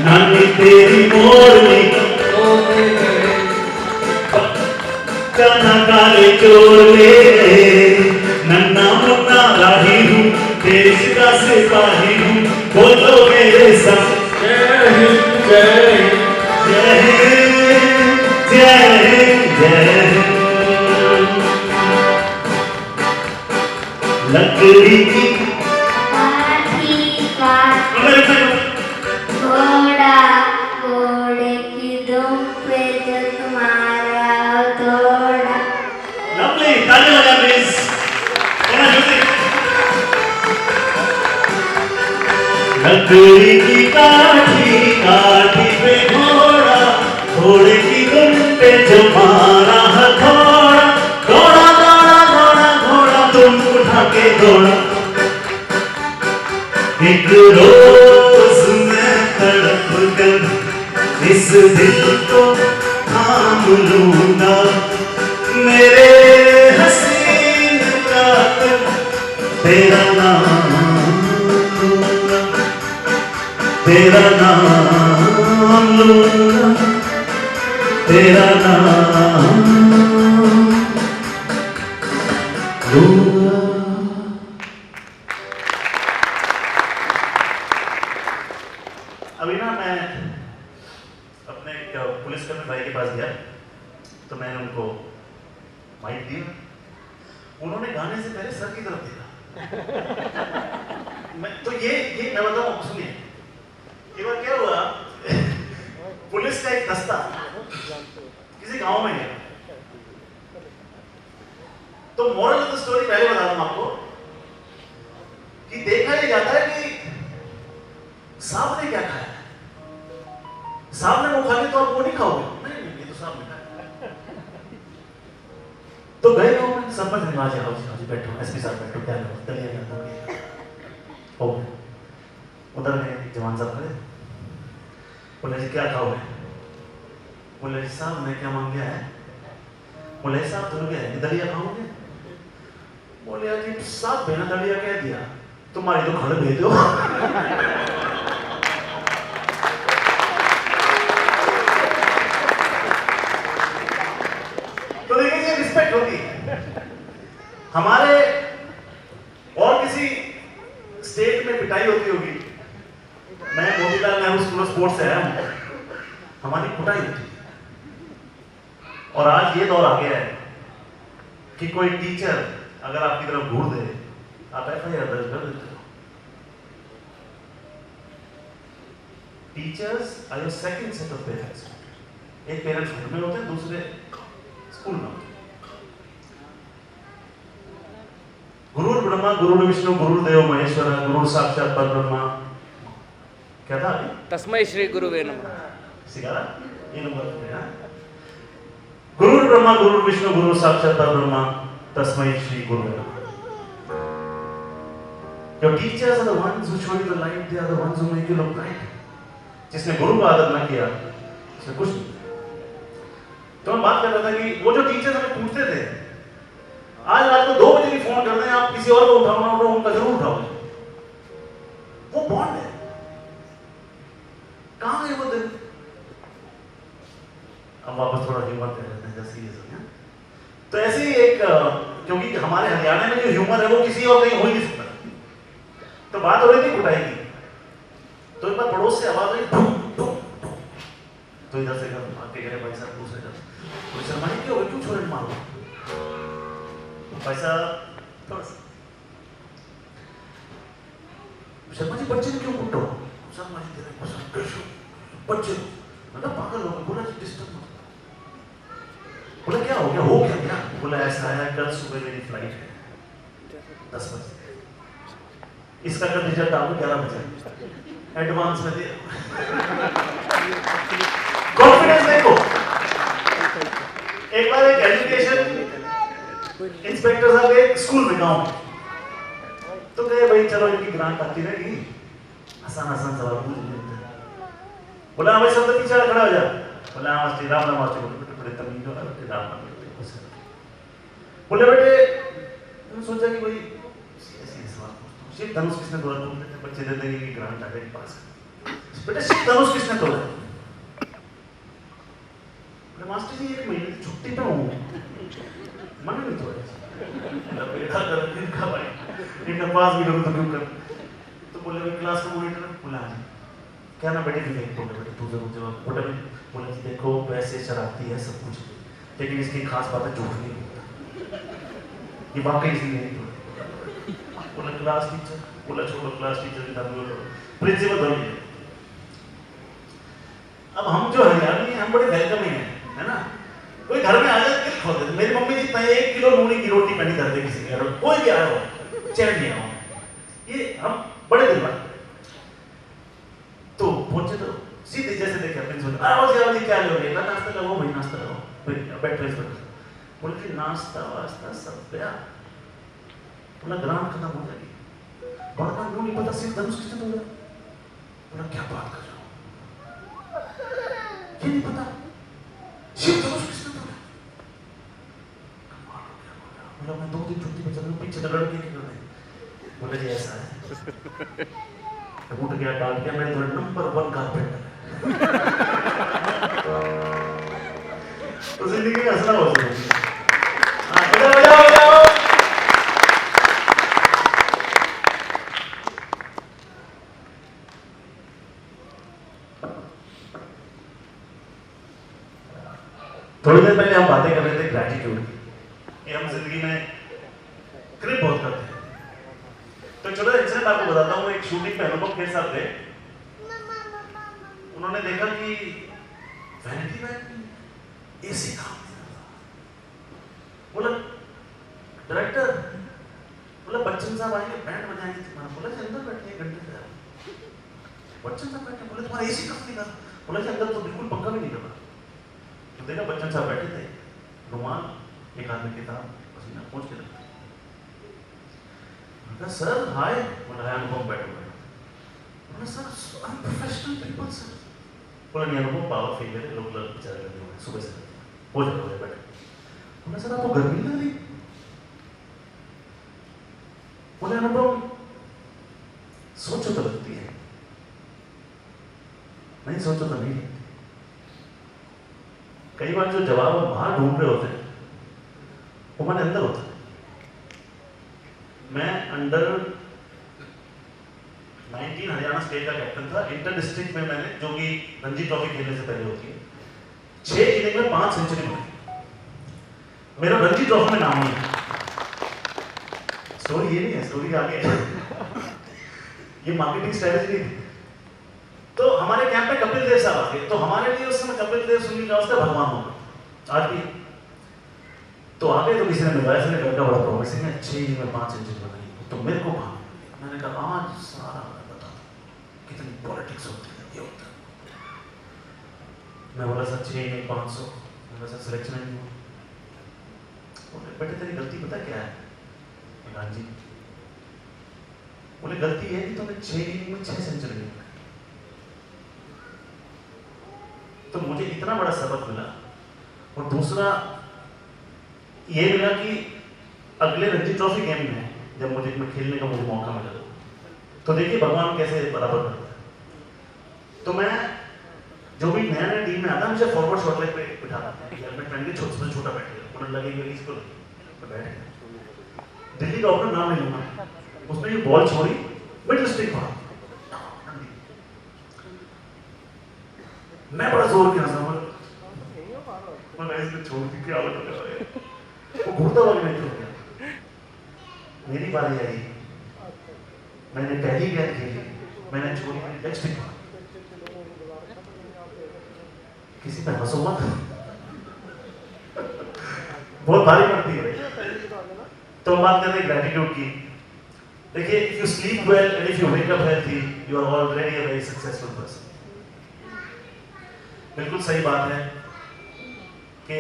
S15: नानी तेरी मोरनी को मोर ले गए बचा काले चोर ले गए। नन्ना मुन्ना राही हूँ देश का सिपाही हूँ बोलो मेरे साथ जय हिंद जय हिंद जय हिंद जय हिंद जय हिंद। लकड़ी की
S16: घोड़ा घोड़े की दुम पे जो तुम्हारा दौड़ा।
S15: लवली ताली बजा प्लीज। लकड़ी की काठी काठी पे घोड़ा घोड़े की दुम पे जो मारा हथौड़ा। घोड़ा घोड़ा घोड़ा घोड़ा तुम उठा के दौड़ा। एक रोज मैं तड़प कर इस दिल को थाम लूंगा मेरे हसीन कातिल तेरा नाम लूंगा तेरा नाम लूंगा तेरा नाम लूंगा। अभी ना मैं अपने पुलिसकर्मी भाई के पास गया तो मैंने उनको माइक दिया। उन्होंने गाने से पहले सर की तरफ देखा। तो ये मैं बताऊं, सुनिए। एक बार क्या हुआ, पुलिस का एक दस्ता किसी गांव में गया। तो मोरल ऑफ द स्टोरी पहले बता दूं आपको कि देखा ये जाता है कि सांप ने क्या खाया। सांप ने वो खा लिया तो आप वो नहीं खाओगे। नहीं ये तो सांप ने खाया। तो गए गांव में सरपंच ने कहा जी बैठो, एसपी साहब बैठो, क्या करो दलिया क्या हो गया। उधर गए जवान साहब खड़े, बोले जी क्या खाओगे। बोले जी साहब मैं क्या मांग गया है। बोले साहब तुम क्या है दलिया खाओगे। बोले जी साहब बिना दलिया कह दिया तुम्हारी तो खड़ भेजो। हमारे और किसी स्टेट में पिटाई होती होगी, मैं Motilal Nehru school of sports से आया हूं, हमारी कुटाई होती है। और आज ये दौर आ गया है कि कोई टीचर अगर आपकी तरफ घूर दे, आप FIR दर्ज कर देते हो। Teachers are your second set of parents. एक पेरेंट्स घर में होते हैं, दूसरे स्कूल में होते हैं। गुरु ब्रह्मा गुरु विष्णु गुरुदेव महेश्वर गुरु साक्षात परब्रह्मा, क्या था
S17: तस्मै श्री गुरुवे नमः।
S15: सिखाया ये नंबर है। गुरु ब्रह्मा गुरु विष्णु गुरु साक्षात परब्रह्मा तस्मै श्री गुरुवे नमः। Your teachers are the ones who show you the light, they are the ones who make you look bright. जिसने गुरु का आदर न किया उसने कुछ नहीं। तो मैं बात कर रहा था कि वो जो टीचर्स हमें पूछते थे, आज रात को 2 बजे भी फोन कर दें, आप किसी और को उठाओ ना उठाओ, उनका जरूर उठाओगे। वो बॉन्ड है, कहां है वो दिन? अब वापस थोड़ा ह्यूमर कर लेते हैं, जैसे ये सब है। तो ऐसे ही एक, क्योंकि हमारे हरियाणा में जो ह्यूमर है वो किसी और कहीं हो ही नहीं सकता। तो बात हो रही थी कुटाई की, तो एक बार पड़ोस से आवाज आई, तो इधर से आके गए भाई साहब, दूसरे तो शर्मा जी क्यों क्यों छोड़े मारो पैसा थोड़ा सा, शर्मा जी बच्चे ने क्यों कुटो? शर्मा जी तेरे बच्चे मतलब पागल हो गए। बोला डिस्टर्ब मत। बोला क्या हो गया? बोला ऐसा है, कल सुबह मेरी फ्लाइट है 10 बजे, इसका कल रिजल्ट आपको 11 बजे एडवांस में दे। कॉन्फिडेंस देखो। एक बार एक एजुकेशन इंस्पेक्टर साहब एक स्कूल में गांव में, तो कहे भाई चलो इनकी ग्रांट आती रहेगी, आसान सवाल पूछ लेते हैं। बोला भाई सब पीछे खड़ा हो जा। बोला मास्टर राम राम मास्टर, बड़े तमीज वाला बेटे राम राम बेटे। बोले बेटे सोचा कि भाई ऐसे सवाल पूछता हूँ, शिव धनुष किसने तोड़ा? तुम बच्चे दे देंगे कि ग्रांट आ गई पास। बेटे शिव धनुष किसने तोड़ा? बोले मास्टर जी 1 महीने की छुट्टी पे हूँ, मन नहीं तोड़ा। बेटा कर दिन का भाई इनका पास भी करूँ तो क्यों कर। तो बोले भाई क्लास का मॉनिटर। बोला हाँ जी, क्या ना बेटे की बोले बेटे तू जरूर जवाब। बोला कि देखो वैसे शरारती है सब कुछ, लेकिन इसकी खास बात है झूठ नहीं बोलता, ये वाकई इसलिए नहीं तोड़ा। बोला क्लास टीचर। बोला छोड़ो क्लास टीचर की दादी प्रिंसिपल बनी। अब हम जो हरियाणवी हैं हम बड़े वेलकमिंग हैं, है ना। कोई घर में आ जाए दिल खोल देते। मेरी मम्मी जी 1 किलो मूली की रोटी नहीं करते किसी के घर, कोई भी आया हो चैन नहीं आओ, ये हम बड़े दिल वाले। तो पहुंचे तो सीधे जैसे देखे प्रिंसिपल आवाज क्या लो रही है? नाश्ता लगाओ भाई, नाश्ता लगाओ। बैठे बोले कि नाश्ता वास्ता सब गया। बोला ग्रांट खत्म हो जाएगी। बात क्यों नहीं पता सिर्फ धनुष किसने तोड़ा? बोला क्या बात कर रहा हूँ, ये नहीं पता सिर्फ धनुष किसने तोड़ा? बोला मैं 2 दिन छुट्टी पे चल रहा हूँ, पीछे तो लड़के क्या कर रहे हैं। बोला जी ऐसा है, उठ गया डाल गया, मैं तो नंबर 1 कारपेंटर। तो जिंदगी में हंसना हो सकता है। बजाओ। थोड़ी देर पहले हम बातें कर रहे थे ग्रेटिट्यूड कि हम जिंदगी में क्रिप बहुत करते हैं। तो चलो इंसिडेंट आपको बताता हूँ। एक शूटिंग पे अनुभव के साथ थे, उन्होंने देखा कि वैनिटी बैग एसी काम नहीं करता। बोला डायरेक्टर, बोला बच्चन साहब आएंगे बैंड बजाएंगे तुम्हारा। बोला जी अंदर बैठे 1 घंटे से। बच्चन साहब बैठे। बोले तुम्हारा एसी काम नहीं करता। बोला जी अंदर तो बिल्कुल पंखा भी नहीं कर रहा। तो देखा बच्चन साहब बैठे थे, रुमाल एक हाथ में किताब, पसीना पहुंच के रखा। Sir hi. बोला अनुपम बैठो। बोला sir I am professional people sir. बोला नहीं अनुपम पावर फिगर है, लोग बेचारे लगे हुए सुबह से हो जाए बैठे। बोला सर आपको गर्मी लग रही? बोले अनुपम सोचो तो लगती है, नहीं सोचो तो नहीं लगती। कई बार जो जवाब हम बाहर ढूंढ रहे होते हैं वो हमारे अंदर होता है। मैं अंडर 19 हरियाणा स्टेट का कैप्टन था। इंटर डिस्ट्रिक्ट में मैंने, जो कि रणजी ट्रॉफी खेलने से पहले होती है, 6 इनिंग में 5 सेंचुरी मारी। मेरा रणजी ट्रॉफी में नाम नहीं है। स्टोरी ये नहीं है, स्टोरी आगे है। ये मार्केटिंग स्ट्रेटेजी नहीं थी। तो हमारे कैंप में कपिल देव साहब आ गए, तो हमारे लिए उस समय कपिल देव सुनील गावस्कर भगवान होगा आज भी। तो आ गए, तो किसी ने मिलवाया, इसने लड़का बड़ा प्रॉमिसिंग है, 6 इनिंग में 5 सेंचुरी बनाई, तो मेरे को भाग। मैंने कहा आज सारा बता कितनी पॉलिटिक्स होती है, ये होता है। मैं बोला सर 6 इनिंग 500, मैं सर सिलेक्शन नहीं हुआ। बोले बेटे तेरी गलती पता क्या है? गांधी बोले गलती है कि तुमने 6 इनिंग में 6 सेंचुरी नहीं बनाई। तो मुझे इतना बड़ा सबक मिला। और दूसरा ये मिला कि अगले रणजी ट्रॉफी गेम में जब मुझे खेलने का मुझे मौका मिला, तो देखिए भगवान कैसे बराबर करता है। तो मैं जो भी नया नया टीम में आता, मुझे फॉरवर्ड शॉट लेग पे बिठाता है, हेलमेट पहन के छोटा छोटा बैठेगा, उन्हें लगेगा कि इसको तो बैठेगा। दिल्ली का ओपनर नाम नहीं लूंगा, उसने ये बॉल छोड़ी, मिड स्टिक मारा, मैं बड़ा जोर किया था, मैं इसको छोड़ के क्या लगा, वो घूरता हुआ नहीं छोड़ गया। मेरी बारी आई, मैंने पहली गेंद खेली, मैंने छोड़ी, लेग स्टिक मारा। किसी पे हंसो मत, बहुत भारी पड़ती है। तो हम बात कर रहे हैं ग्रेटिट्यूड की। देखिए, if you sleep well and if you wake up healthy, you are already a very successful person. बिल्कुल सही बात है कि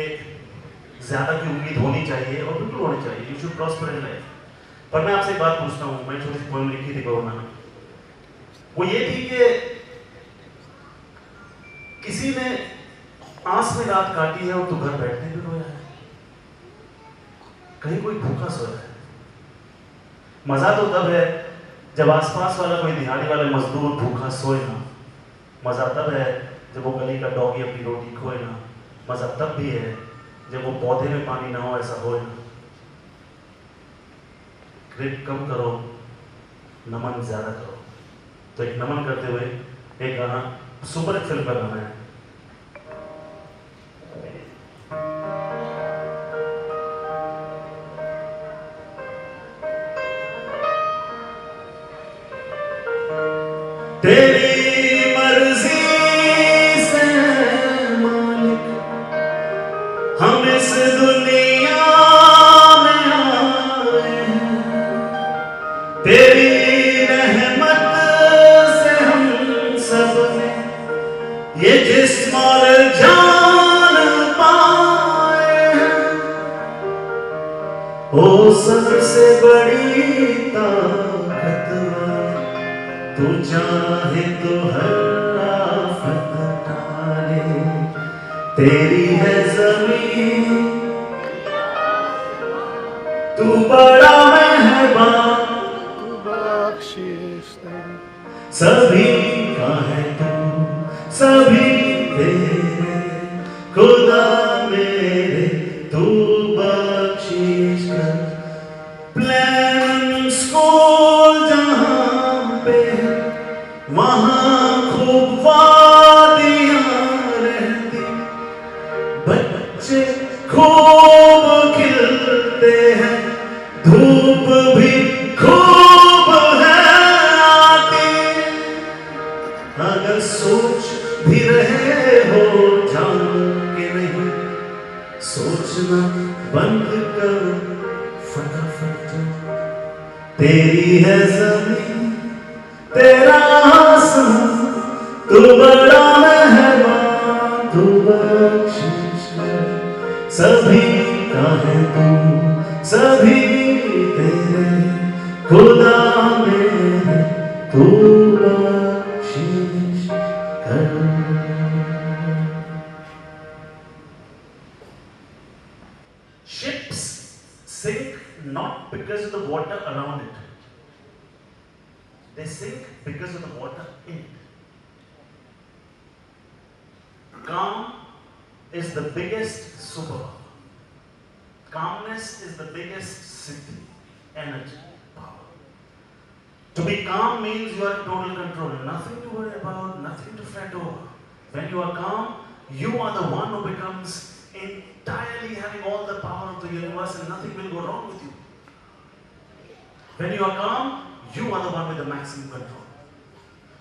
S15: ज्यादा की उम्मीद होनी चाहिए, और बिल्कुल होनी चाहिए। You should prosper in life. पर मैं आपसे एक बात पूछता हूँ, मैंने छोटी सी पोएम लिखी थी कोरोना में, वो ये थी कि किसी ने आंस में रात काटी है और तू घर बैठने भी रोया है, कहीं कोई भूखा सोया है। मजा तो तब है जब आसपास वाला कोई दिहाड़ी वाला मजदूर भूखा सोए ना। मजा तब है जब वो गली का डॉगी अपनी रोटी खोए ना। मजा तब भी है जब वो पौधे में पानी ना हो, ऐसा होए ना। ग्रिप कम करो, नमन ज्यादा करो। तो एक नमन करते हुए एक गाना, सुपर फिल्म का गाना है, तेरी मर्जी से मालिक हम इस दुनिया में आए हैं, तेरी रहमत से हम सब ने ये जिस्म और जान पाए हैं। ओ सबसे बड़ी ताकत तू चाहे तो हर आफत टाले, तेरी है ज़मीन तू बड़ा मेहरबान, सभी का है तू, सभी तेरे खुदा मेरे, तू बख्शिश कर। प्लेन स्कूल जहाँ पे वहाँ खूब वादियाँ रहती, बच्चे खूब खिलते हैं, धूप भी खूब है आती। अगर सोच भी रहे हो जान के नहीं, सोचना बंद करो फटाफट। तेरी है ज़मीन तेरा आसमां, तू बड़ा मेहरबान, तू बख्शिश कर। सभी का है तू, सभी तेरे खुदा मेरे, तू बख्शिश कर। Ships sink not because of the water around it. They sink because of the water in it. Calm is the biggest superpower. Calmness is the biggest city energy. To be calm means you are in total control. Nothing to worry about, nothing to fret over. When you are calm, you are the one who becomes entirely having all the power of the universe and nothing will go wrong with you. When you are calm, you are the one with the maximum control.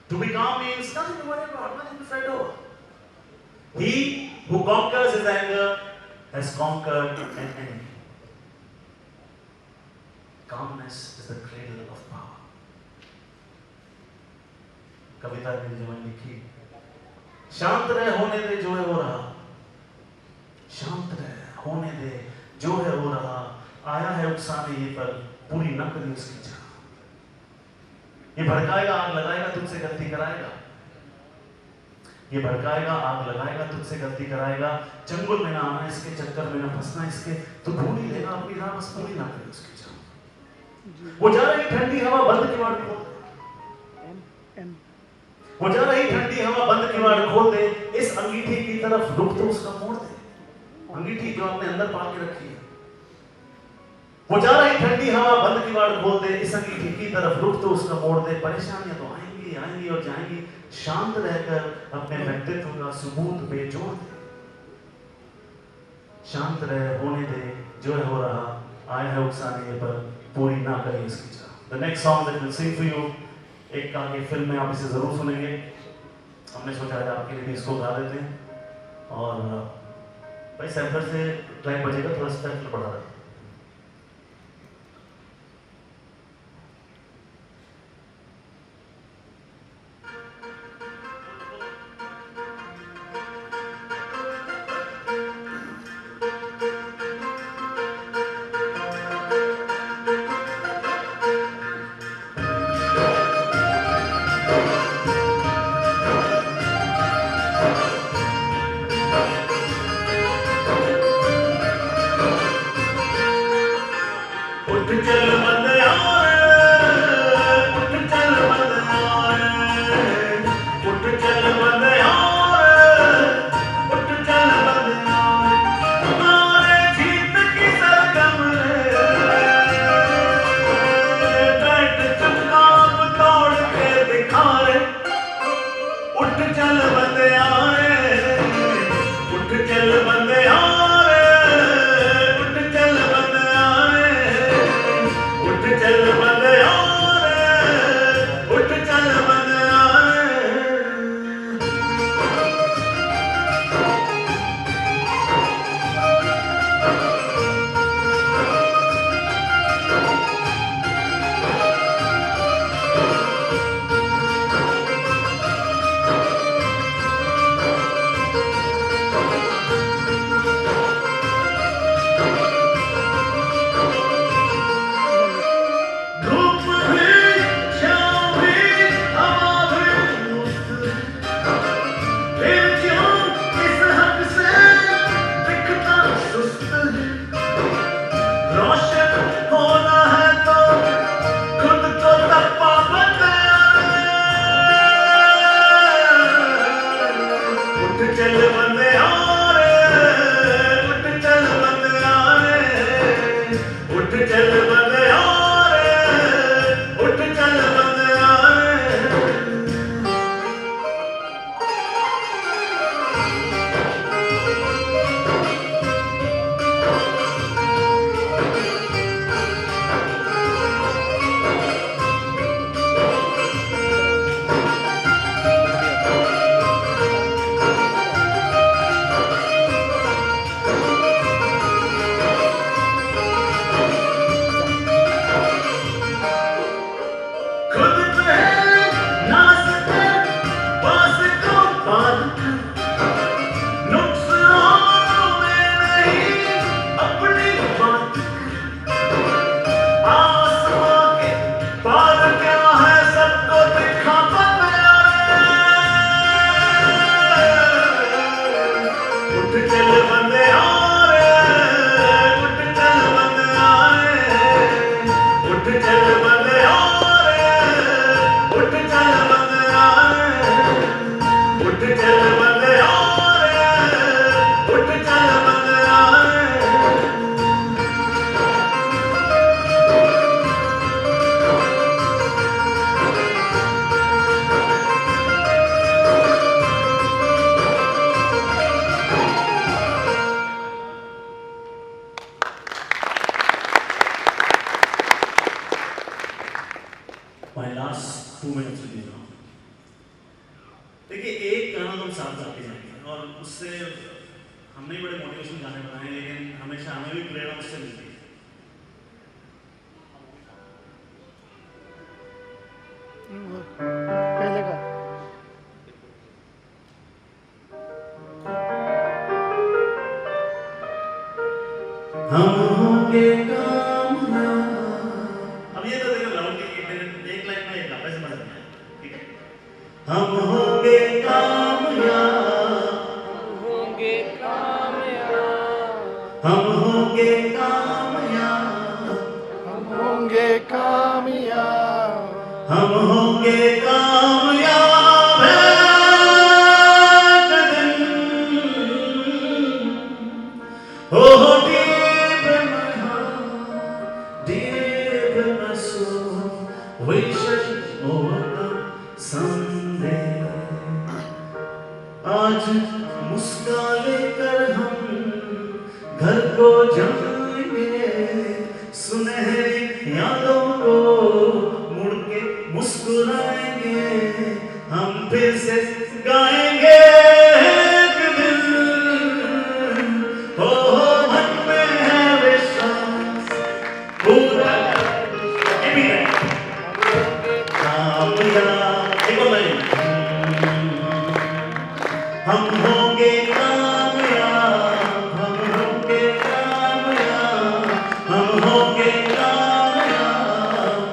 S15: To be calm means nothing to worry about, nothing to fret over. He who conquers his anger has conquered an enemy. Calmness is the cradle of power. कविता मेरी जवान लिखी, शांत रहे होने दे जो है हो रहा, शांत रहे होने दे जो है हो रहा, आया है उकसाने ये पर पूरी न करी उसकी चाह, ये भड़काएगा आग लगाएगा तुझसे गलती कराएगा, ये भड़काएगा आग लगाएगा तुझसे गलती कराएगा, चंगुल में ना आना इसके, चक्कर में ना फंसना इसके, तू ढूंढ ही लेगा अपनी राह बस पूरी ना करी उसकी चाह। वो जा रही ठंडी हवा बंद किवाड़ खोल दे, वो जा रही ठंडी हवा बंद किवाड़ खोल दे, इस अंगीठी की तरफ रुख तो उसका मोड़ दे, अंगीठी जो आपने अंदर पाल के रखी है। वो जा रही ठंडी हवा बंद किवाड़ खोल दे, इस अंगीठी की तरफ रुख तो उसका मोड़ दे, परेशानियां तो आएंगी आएंगी और जाएंगी, शांत रहकर अपने व्यक्तित्व का सबूत बेजोड़ दे, शांत रहे होने दे जो है हो रहा, आया है उकसाने पर पूरी ना करे इसकी चाह। The next song that we'll sing for you, एक आगे फिल्म में आप इसे जरूर सुनेंगे, हमने सोचा है आपके लिए इसको गा देते हैं और भाई सैम्पलर से ट्रैक बजेगा, थोड़ा स्पेक्ट्रल बढ़ा रहा है। हमेशा हमें भी प्रेरणा उससे मिलती है।
S18: पहले का
S15: हम होंगे कामयाब। अब ये तो देखो लाउड की एक लाइन में एक आप ऐसे मजा नहीं, ठीक है? हम होंगे कामयाब,
S17: होंगे कामयाब,
S15: हम होंगे कामयाब,
S18: हम होंगे कामयाब,
S15: हम होंगे कामयाब एक दिन। Oh, deep in my heart, deep in my soul, we shall overcome someday. आज मुस्कान लेकर हम घर को जाएंगे, सुनहरी यादों को मुड़ के मुस्कुराएंगे, हम फिर से गाएंगे एक दिन। हो मन में है विश्वास पूरा, ये भी है कामयाब। एक और लाइन, हम होंगे कामयाब, हम होंगे कामयाब, हम होंगे कामयाब,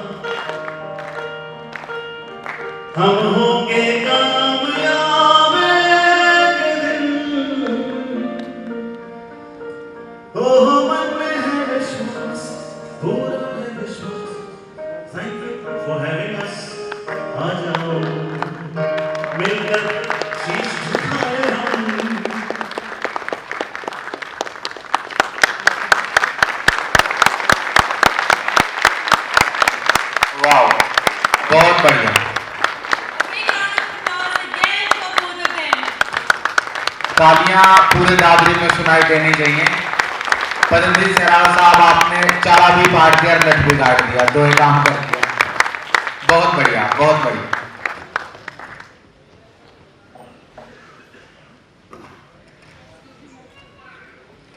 S15: हम होंगे कामयाब एक दिन। ओह मन में है विश्वास, पूरा है विश्वास। Thank you for having us. आ जाओ मिलकर शीश झुकाए हम।
S1: वाओ, बहुत बढ़िया। तालियां पूरे दादरी में सुनाई देनी चाहिए। पतंजलि सहरावत साहब, आपने चाला भी पाट दिया, नट भी काट दिया, दो ही काम कर दिया। बहुत बढ़िया, बहुत बढ़िया।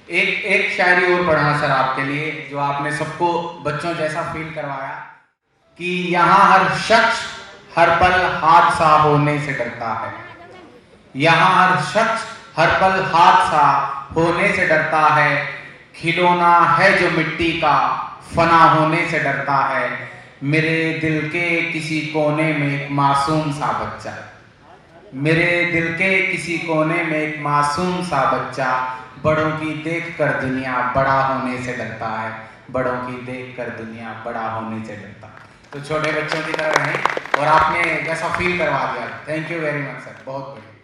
S1: एक शायरी और पढ़ना सर आपके लिए, जो आपने सबको बच्चों जैसा फील करवाया कि यहाँ हर शख्स हर पल हादसा होने से डरता है। यहाँ हर शख्स हर पल हादसा होने से डरता है। खिलौना है जो मिट्टी का, फना होने से डरता है। मेरे दिल के किसी कोने में एक मासूम सा बच्चा, मेरे दिल के किसी कोने में एक मासूम सा बच्चा, बड़ों की देखकर दुनिया बड़ा होने से डरता है। बड़ों की देखकर दुनिया बड़ा होने से डरता है। तो छोटे बच्चों की तरह रहें, और आपने जैसा फील करवा दिया। Thank you very much sir, बहुत बढ़िया।